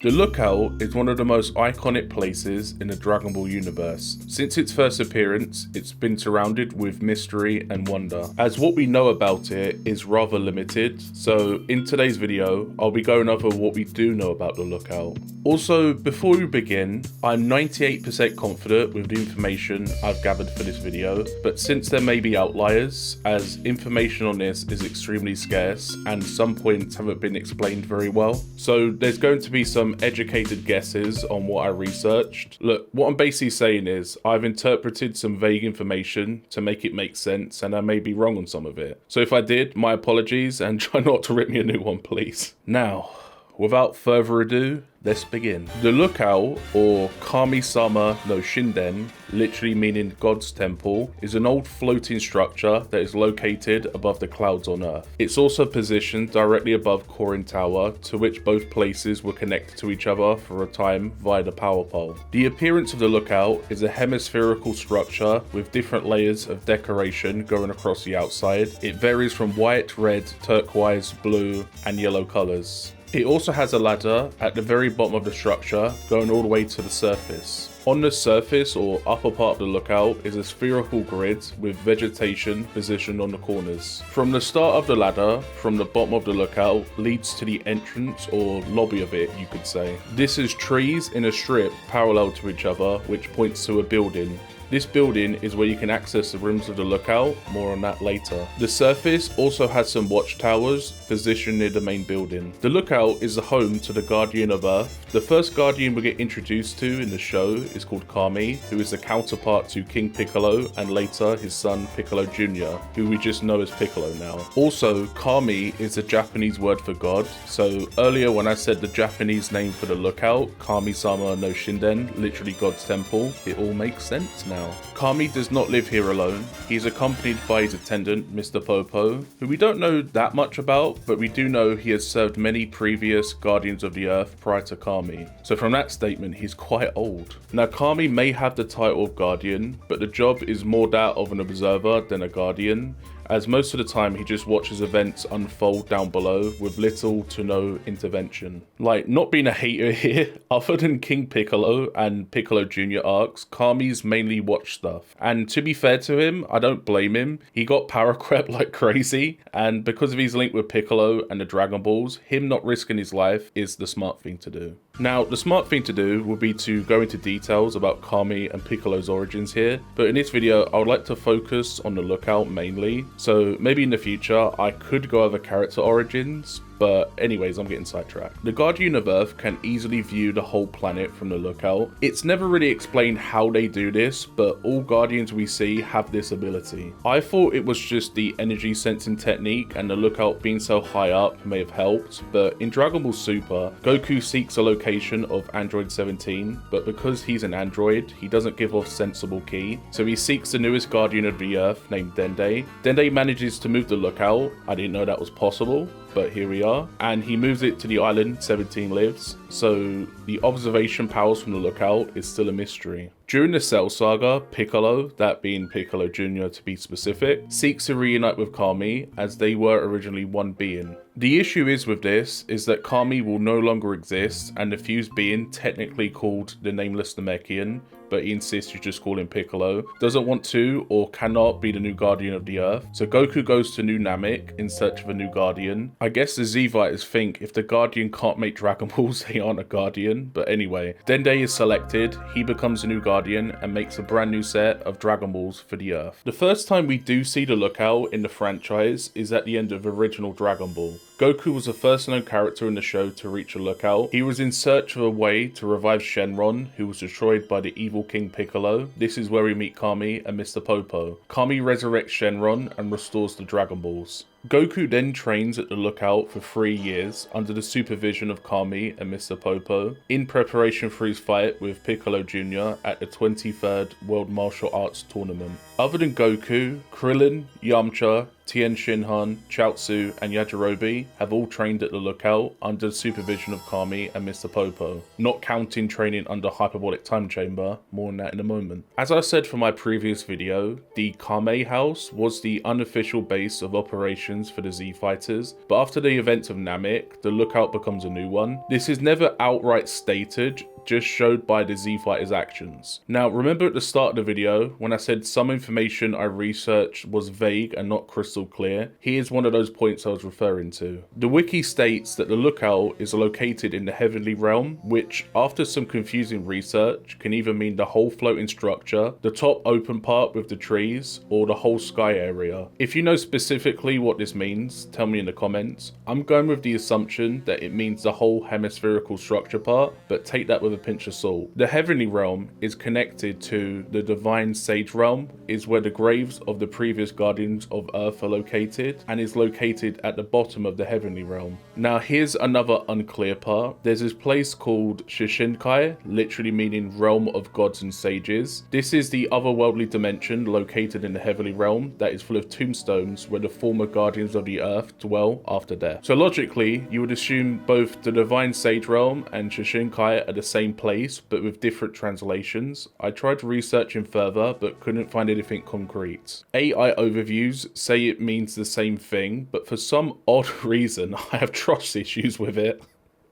The Lookout is one of the most iconic places in the Dragon Ball universe. Since its first appearance, it's been surrounded with mystery and wonder, as what we know about it is rather limited. So in today's video, I'll be going over what we do know about the Lookout. Also, before we begin, I'm 98% confident with the information I've gathered for this video, but since there may be outliers, as information on this is extremely scarce and some points haven't been explained very well, so there's going to be some educated guesses on what I researched. Look, what I'm basically saying is I've interpreted some vague information to make it make sense, and I may be wrong on some of it. So if I did, my apologies, and try not to rip me a new one, please. Now, without further ado, let's begin. The Lookout, or Kami-sama no Shinden, literally meaning God's Temple, is an old floating structure that is located above the clouds on Earth. It's also positioned directly above Korin Tower, to which both places were connected to each other for a time via the power pole. The appearance of the Lookout is a hemispherical structure with different layers of decoration going across the outside. It varies from white, red, turquoise, blue, and yellow colors. It also has a ladder at the very bottom of the structure going all the way to the surface. On the surface or upper part of the Lookout is a spherical grid with vegetation positioned on the corners. From the start of the ladder, from the bottom of the Lookout, leads to the entrance or lobby of it, you could say. This is trees in a strip parallel to each other, which points to a building. This building is where you can access the rooms of the Lookout, more on that later. The surface also has some watchtowers positioned near the main building. The Lookout is the home to the Guardian of Earth. The first Guardian we get introduced to in the show is called Kami, who is the counterpart to King Piccolo and later his son Piccolo Jr., who we just know as Piccolo now. Also, Kami is a Japanese word for God, so earlier when I said the Japanese name for the Lookout, Kami-sama no Shinden, literally God's Temple, it all makes sense now. Kami does not live here alone. He's accompanied by his attendant, Mr. Popo, who we don't know that much about, but we do know he has served many previous Guardians of the Earth prior to Kami. So from that statement, he's quite old. Now, Kami may have the title of Guardian, but the job is more that of an observer than a Guardian, as most of the time he just watches events unfold down below with little to no intervention. Like, not being a hater here, other than King Piccolo and Piccolo Jr. arcs, Kami's mainly watch stuff. And to be fair to him, I don't blame him. He got power crept like crazy, and because of his link with Piccolo and the Dragon Balls, him not risking his life is the smart thing to do. Now, the smart thing to do would be to go into details about Kami and Piccolo's origins here, but in this video I would like to focus on the Lookout mainly, so maybe in the future I could go over character origins, but anyways, I'm getting sidetracked. The Guardian of Earth can easily view the whole planet from the Lookout. It's never really explained how they do this, but all Guardians we see have this ability. I thought it was just the energy sensing technique and the Lookout being so high up may have helped, but in Dragon Ball Super, Goku seeks a location of Android 17, but because he's an android, he doesn't give off sensible ki, so he seeks the newest Guardian of the Earth named Dende. Dende manages to move the Lookout. I didn't know that was possible, but here we are, and he moves it to the island 17 lives, so the observation powers from the Lookout is still a mystery. During the Cell Saga, Piccolo, that being Piccolo Jr. to be specific, seeks to reunite with Kami as they were originally one being. The issue is with this is that Kami will no longer exist, and the fused being, technically called the Nameless Namekian, but he insists you just call him Piccolo, doesn't want to or cannot be the new Guardian of the Earth. So Goku goes to New Namek in search of a new Guardian. I guess the Z-Fighters think if the Guardian can't make Dragon Balls, they aren't a Guardian, but anyway. Dende is selected, he becomes a new Guardian and makes a brand new set of Dragon Balls for the Earth. The first time we do see the Lookout in the franchise is at the end of original Dragon Ball. Goku was the first known character in the show to reach a Lookout. He was in search of a way to revive Shenron, who was destroyed by the evil King Piccolo. This is where we meet Kami and Mr. Popo. Kami resurrects Shenron and restores the Dragon Balls. Goku then trains at the Lookout for 3 years under the supervision of Kami and Mr. Popo in preparation for his fight with Piccolo Jr. at the 23rd World Martial Arts Tournament. Other than Goku, Krillin, Yamcha, Tien Shinhan, Chiaotzu, and Yajirobe have all trained at the lookout under the supervision of Kami and Mr. Popo, not counting training under Hyperbolic Time Chamber, more on that in a moment. As I said for my previous video, the Kame House was the unofficial base of operations for the Z Fighters, but after the events of Namek, the lookout becomes a new one. This is never outright stated, just showed by the Z Fighters' actions. Now, remember at the start of the video when I said some information I researched was vague and not crystal clear? Here's one of those points I was referring to. The wiki states that the lookout is located in the Heavenly Realm, which, after some confusing research, can either mean the whole floating structure, the top open part with the trees, or the whole sky area. If you know specifically what this means, tell me in the comments. I'm going with the assumption that it means the whole hemispherical structure part, but take that with a pinch of salt. The Heavenly Realm is connected to the Divine Sage Realm, is where the graves of the previous Guardians of Earth are located, and is located at the bottom of the Heavenly Realm. Now here's another unclear part. There's this place called Shishinkai, literally meaning Realm of Gods and Sages. This is the otherworldly dimension located in the Heavenly Realm that is full of tombstones where the former Guardians of the Earth dwell after death. So logically, you would assume both the Divine Sage Realm and Shishinkai are the same place but with different translations. I tried researching further but couldn't find anything concrete. AI overviews say it means the same thing, but for some odd reason I have trust issues with it.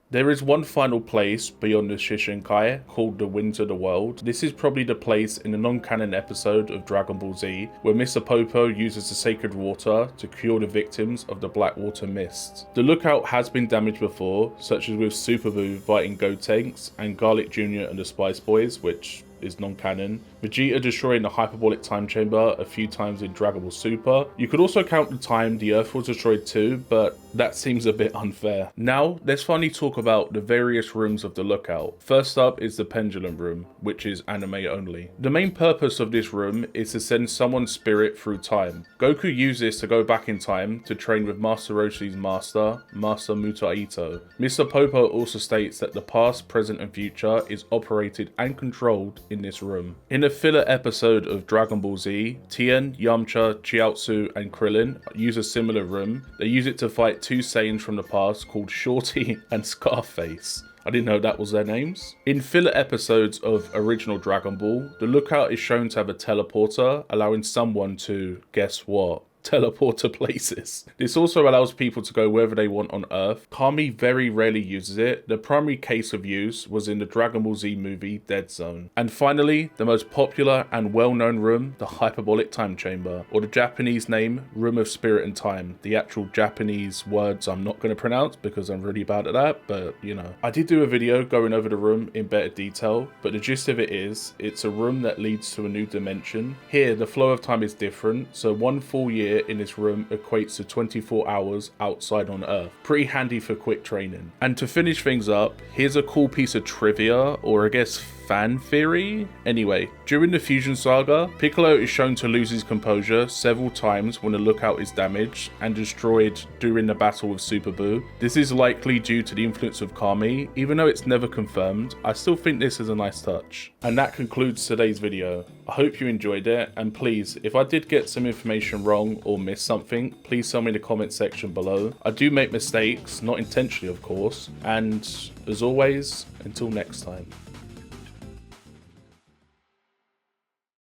There is one final place beyond the Shishinkai called the Winds of the World. This is probably the place in the non-canon episode of Dragon Ball Z where Mr. Popo uses the sacred water to cure the victims of the Blackwater Mist. The lookout has been damaged before, such as with Super Buu fighting Gotenks and Garlic Jr. and the Spice Boys, which is non-canon. Vegeta destroying the Hyperbolic Time Chamber a few times in Dragon Ball Super. You could also count the time the Earth was destroyed too, but that seems a bit unfair. Now, let's finally talk about the various rooms of the lookout. First up is the Pendulum Room, which is anime only. The main purpose of this room is to send someone's spirit through time. Goku used this to go back in time to train with Master Roshi's master, Master Muta Ito. Mr. Popo also states that the past, present and future is operated and controlled in this room. In a filler episode of Dragon Ball Z, Tien, Yamcha, Chiaotzu and Krillin use a similar room. They use it to fight two Saiyans from the past called Shorty and Scarface. I didn't know that was their names. In filler episodes of original Dragon Ball, the lookout is shown to have a teleporter, allowing someone to, guess what? Teleporter places. This also allows people to go wherever they want on Earth. Kami very rarely uses it. The primary case of use was in the Dragon Ball Z movie Dead Zone. And finally, the most popular and well-known room, the Hyperbolic Time Chamber, or the Japanese name, Room of Spirit and Time. The actual Japanese words I'm not going to pronounce because I'm really bad at that, but you know. I did do a video going over the room in better detail, but the gist of it is, it's a room that leads to a new dimension. Here, the flow of time is different, so 1 full year in this room equates to 24 hours outside on Earth. Pretty handy for quick training. And to finish things up, here's a cool piece of trivia, or I guess fan theory? Anyway, during the Fusion Saga, Piccolo is shown to lose his composure several times when the lookout is damaged and destroyed during the battle with Super Buu. This is likely due to the influence of Kami. Even though it's never confirmed, I still think this is a nice touch. And that concludes today's video. I hope you enjoyed it, and please, if I did get some information wrong or miss something, please tell me in the comment section below. I do make mistakes, not intentionally of course, and as always, until next time.